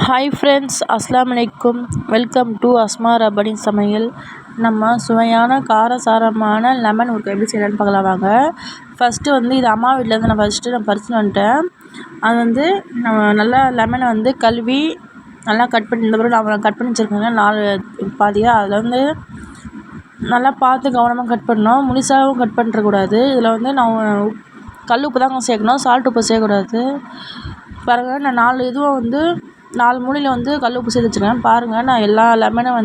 Hi friends, அஸ்ஸலாமு அலைக்கும். Welcome to Asma ரப்பனின் சமையல். நம்ம சுவையான காரசாரமான லெமன் ஊறுகாய் எப்படி செய்யலான்னு பார்க்கலாம் வாங்க. ஃபஸ்ட்டு இது அம்மா வீட்டிலேருந்து நான் பறிச்சுட்டு வந்துட்டேன். அது நம்ம நல்லா லெமனை கழுவி நல்லா கட் பண்ணி இந்த பிறகு நான் கட் பண்ணி வச்சுருக்கேங்க 4 பாதியாக. அதில் நல்லா பார்த்து கவனமாக கட் பண்ணணும். முழுசாகவும் கட் பண்ணிடக்கூடாது. இதில் நான் கல் உப்பு தான் சேர்க்கணும், சால்ட் உப்பு சேர்க்கக்கூடாது. பாருங்கள், நான் 4 இதுவும் 4 மூலையில் கல் உப்பு சேர்த்து வச்சுருக்கேன். பாருங்கள், நான் எல்லா லெமனும்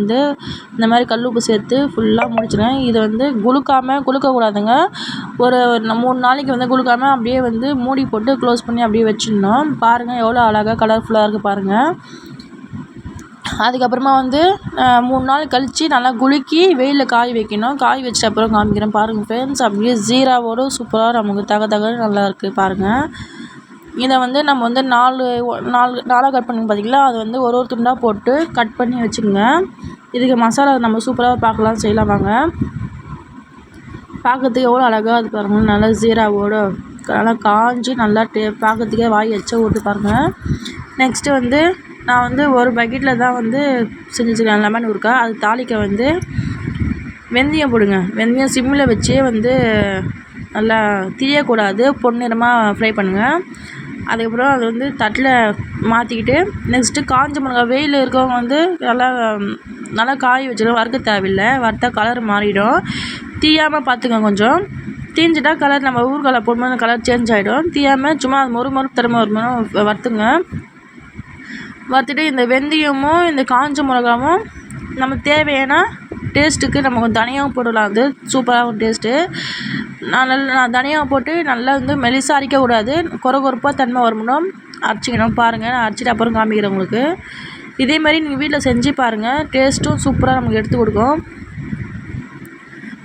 இந்த மாதிரி கல் உப்பு சேர்த்து ஃபுல்லாக முடிச்சிடுறேன். இது குலுக்கக்கூடாதுங்க. ஒரு 3 நாளைக்கு குலுக்காமல் அப்படியே மூடி போட்டு க்ளோஸ் பண்ணி அப்படியே வச்சிடணும். பாருங்கள், எவ்வளோ அழகாக கலர்ஃபுல்லாக இருக்குது பாருங்கள். அதுக்கப்புறமா 3 நாள் கழித்து நல்லா குலுக்கி வெயிலில் காய வைக்கணும். காய வச்சிட்ட அப்புறம் காமிக்கிறேன். பாருங்கள் ஃப்ரெண்ட்ஸ், அப்படியே ஜீராவோடு சூப்பராக நமக்கு தகன்னு நல்லா இருக்குது பாருங்கள். இதை நம்ம 4 கட் பண்ணி பார்த்திங்களா, அது ஒரு துண்டாக போட்டு கட் பண்ணி வச்சுக்கோங்க. இதுக்கு மசாலா நம்ம சூப்பராக பார்க்கலாம், செய்யலாம் வாங்க. பார்க்கறதுக்கு எவ்வளோ அழகாக அது பாருங்கள். நல்லா ஜீராவோடு நல்லா காஞ்சி நல்லா பார்க்கறதுக்கே வாய் எச்ச ஊட்டு பாருங்கள். நெக்ஸ்ட்டு நான் ஒரு பக்கெட்டில் தான் செஞ்சு வச்சுருக்கேன் லெமன் ஊறுகாய். அது தாளிக்க வெந்தயம் போடுங்க. வெந்தயம் சிம்மில் வச்சே நல்லா தீயக்கூடாது, பொன்னிறமாக ஃப்ரை பண்ணுங்கள். அதுக்கப்புறம் அது தட்டில் மாற்றிக்கிட்டு நெக்ஸ்ட்டு காஞ்ச மிளகா. வெயில் இருக்கவங்க நல்லா காய வச்சிடும், வறுக்க தேவையில்லை. வறுத்தா கலர் மாறிடும். தீயாமல் பார்த்துக்கோங்க. கொஞ்சம் தீஞ்சிட்டா கலர் நம்ம ஊறுகாயில் போடும்போது கலர் சேஞ்ச் ஆகிடும். தீயாமல் சும்மா அது மொறு திறமை வறுத்துங்க. வறுத்துட்டு இந்த வெந்தயமும் இந்த காஞ்ச மிளகாவும் நம்ம தேவையான டேஸ்ட்டுக்கு நம்ம தனியாகவும் போடலாம். அது சூப்பராக டேஸ்ட்டு. நான் தனியாக போட்டு நல்லா மெலிசாக அரைக்கக்கூடாது, கொரப்பாக தன்மை வரணும், அரைச்சிக்கணும். பாருங்கள், நான் அரைச்சிட்டு அப்புறம் காமிக்கிறேன் உங்களுக்கு. இதே மாதிரி நீங்கள் வீட்டில் செஞ்சு பாருங்கள், டேஸ்ட்டும் சூப்பராக நமக்கு எடுத்து கொடுக்கும்.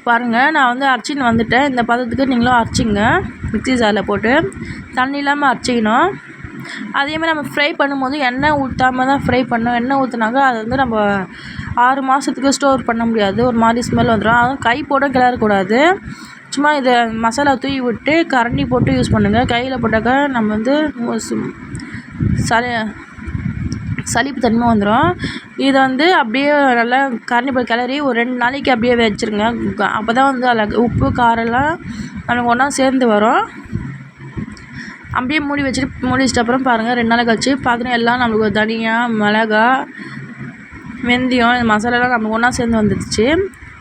பாருங்கள், நான் அரைச்சின்னு வந்துட்டேன். இந்த பதத்துக்கு நீங்களும் அரைச்சிங்க. மிக்ஸி ஜாரில் போட்டு தண்ணி இல்லாமல் அரைச்சிக்கணும். அதேமாதிரி நம்ம ஃப்ரை பண்ணும்போது எண்ணெய் ஊற்றாமல் தான் ஃப்ரை பண்ணணும். எண்ணெய் ஊற்றினாக்க அது நம்ம 6 மாதத்துக்கு ஸ்டோர் பண்ண முடியாது, ஒரு மாதிரி ஸ்மெல் வந்துடும். அதுவும் கை போட கிளறக்கூடாது. சும்மா இதை மசாலா தூவி விட்டு கரண்டி போட்டு யூஸ் பண்ணுங்கள். கையில் போட்டாக்கா நம்ம சளிப்பு தன்மை வந்துடும். இதை அப்படியே நல்லா கரண்டி போட்டு கிளறி ஒரு 2 நாளைக்கு அப்படியே வச்சுருங்க. அப்போ தான் அதில் உப்பு காரெல்லாம் நமக்கு ஒன்றா சேர்ந்து வரும். அப்படியே மூடி வச்சுட்டு அப்புறம் பாருங்கள், 2 நாள் கழிச்சு பார்க்குறேன் எல்லாம் நம்மளுக்கு தனியா, மிளகா, வெந்தயம், இந்த மசாலாலாம் நமக்கு ஒன்றா சேர்ந்து வந்துடுச்சு.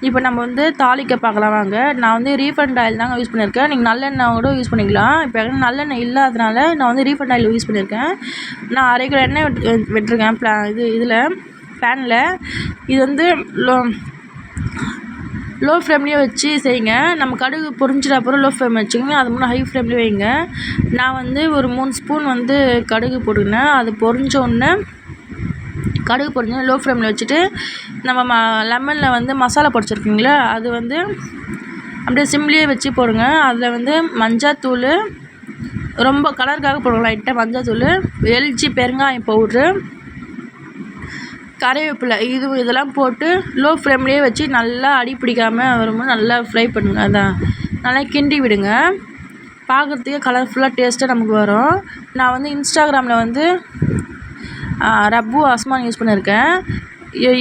இப்போ நம்ம தாளிக்க பார்க்கலாம் வாங்க. நான் ரீஃபண்ட் ஆயில் தாங்க யூஸ் பண்ணியிருக்கேன். நீங்கள் நல்லெண்ணெய் கூட யூஸ் பண்ணிக்கலாம். இப்போ நல்லெண்ணெய் இல்லாதனால நான் ரீஃபண்ட் ஆயில் யூஸ் பண்ணியிருக்கேன். நான் 1/2 கிலோ எண்ணெய் விட்டுருக்கேன் இதில் பேனில். இது லோ ஃப்ளேம்லேயே வச்சு செய்யுங்க. நம்ம கடுகு பொரிஞ்சிட்ட அப்புறம் லோ ஃப்ளேம் வச்சுக்கோங்க. அது முன்னே ஹை ஃப்ளேம்லேயே வைங்க. நான் ஒரு 3 ஸ்பூன் கடுகு போட்டுக்கினேன். அது பொரிஞ்சோடனே கடுகு பொரிஞ்சோடனே லோ ஃப்ளேமில் வச்சுட்டு நம்ம லெமனில் மசாலா பொடிச்சிருக்கீங்களா, அது அப்படியே சிம்லேயே வச்சு போடுங்க. அதில் மஞ்சாத்தூள், ரொம்ப கலருக்காக போடுங்க, லைட்டாக மஞ்சாத்தூள், எல்ச்சி, பெருங்காயம் பவுட்ரு, கறிவேப்பிலை, இதெல்லாம் போட்டு லோ ஃப்ளேம்லேயே வச்சு நல்லா அடி பிடிக்காமல் வரும்போது நல்லா ஃப்ரை பண்ணுங்க. அதான் நல்லா கிண்டி விடுங்க. பார்க்குறதுக்கே கலர்ஃபுல்லாக டேஸ்ட்டாக நமக்கு வரும். நான் இன்ஸ்டாகிராமில் ரப்பு அஸ்மான் யூஸ் பண்ணியிருக்கேன்.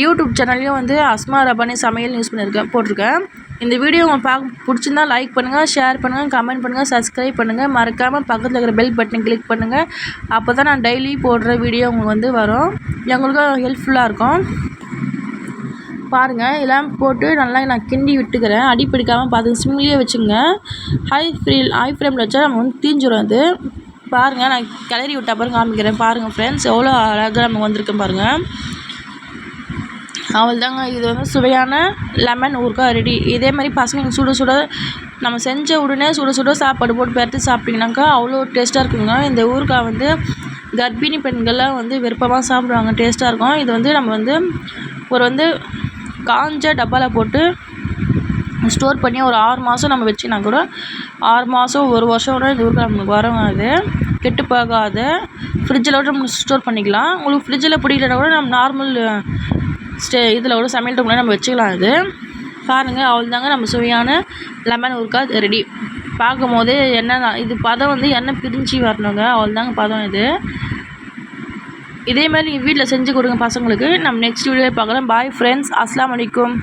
யூடியூப் சேனல்லையும் அஸ்மா ரப்பானி சமையல் போட்டிருக்கேன். இந்த வீடியோ உங்களுக்கு பிடிச்சிருந்தா லைக் பண்ணுங்கள், ஷேர் பண்ணுங்கள், கமெண்ட் பண்ணுங்கள், சப்ஸ்கிரைப் பண்ணுங்கள். மறக்காமல் பக்கத்தில் இருக்கிற பெல் பட்டனை கிளிக் பண்ணுங்கள். அப்போ தான் நான் டெய்லி போடுற வீடியோ உங்களுக்கு வரும். எங்களுக்கும் ஹெல்ப்ஃபுல்லாக இருக்கும். பாருங்கள், இதெல்லாம் போட்டு நல்லா நான் கிண்டி விட்டுக்கிறேன். அடி பிடிக்காமல் பார்த்து சிம்லேயே வச்சுங்க. ஹை ஃப்ளேமில் வச்சா நம்ம தீஞ்சிடும். அது பாருங்கள், நான் கிளறி விட்ட அப்புறம் காமிக்கிறேன். பாருங்கள் ஃப்ரெண்ட்ஸ், எவ்வளோ அழகாக நமக்கு வந்திருக்கேன் பாருங்கள். அவ்வளோதாங்க, இது சுவையான லெமன் ஊறுகாய் ரெடி. இதே மாதிரி பசங்க சுட நம்ம செஞ்ச உடனே சுட சாப்பாடு போட்டு பெரட்டி சாப்பிட்டிங்கனாக்கா அவ்வளோ டேஸ்ட்டாக இருக்குங்க. இந்த ஊறுகாய் கர்ப்பிணி பெண்கள்லாம் விருப்பமாக சாப்பிடுவாங்க, டேஸ்ட்டாக இருக்கும். இது நம்ம ஒரு காஞ்ச டப்பாவில் போட்டு ஸ்டோர் பண்ணி ஒரு 6 மாதம் நம்ம வச்சுனா கூட 6 மாதம் 1 வருஷம் கூட இந்த ஊறுகாய் நமக்கு வரும். அது கெட்டு போகாத ஃப்ரிட்ஜில் கூட நம்ம ஸ்டோர் பண்ணிக்கலாம். உங்களுக்கு ஃப்ரிட்ஜில் பிடிக்கலனா கூட நம்ம நார்மல் இதில் கூட சமையல் ரூமில் நம்ம வச்சுக்கலாம். இது பாருங்கள், அவ்வளோதாங்க, நம்ம சுவையான லெமன் ஊறுகாய் ரெடி. பார்க்கும் போதே எண்ணெய் இது பதம் எண்ணெய் பிரிஞ்சு வரணுங்க. அவ்வளோதாங்க பதம். இது இதே மாதிரி நீங்கள் வீட்டில் செஞ்சு கொடுங்க பசங்களுக்கு. நம்ம நெக்ஸ்ட் வீடியோவில் பார்க்கலாம். Bye friends. அஸ்ஸலாமு அலைக்கும்.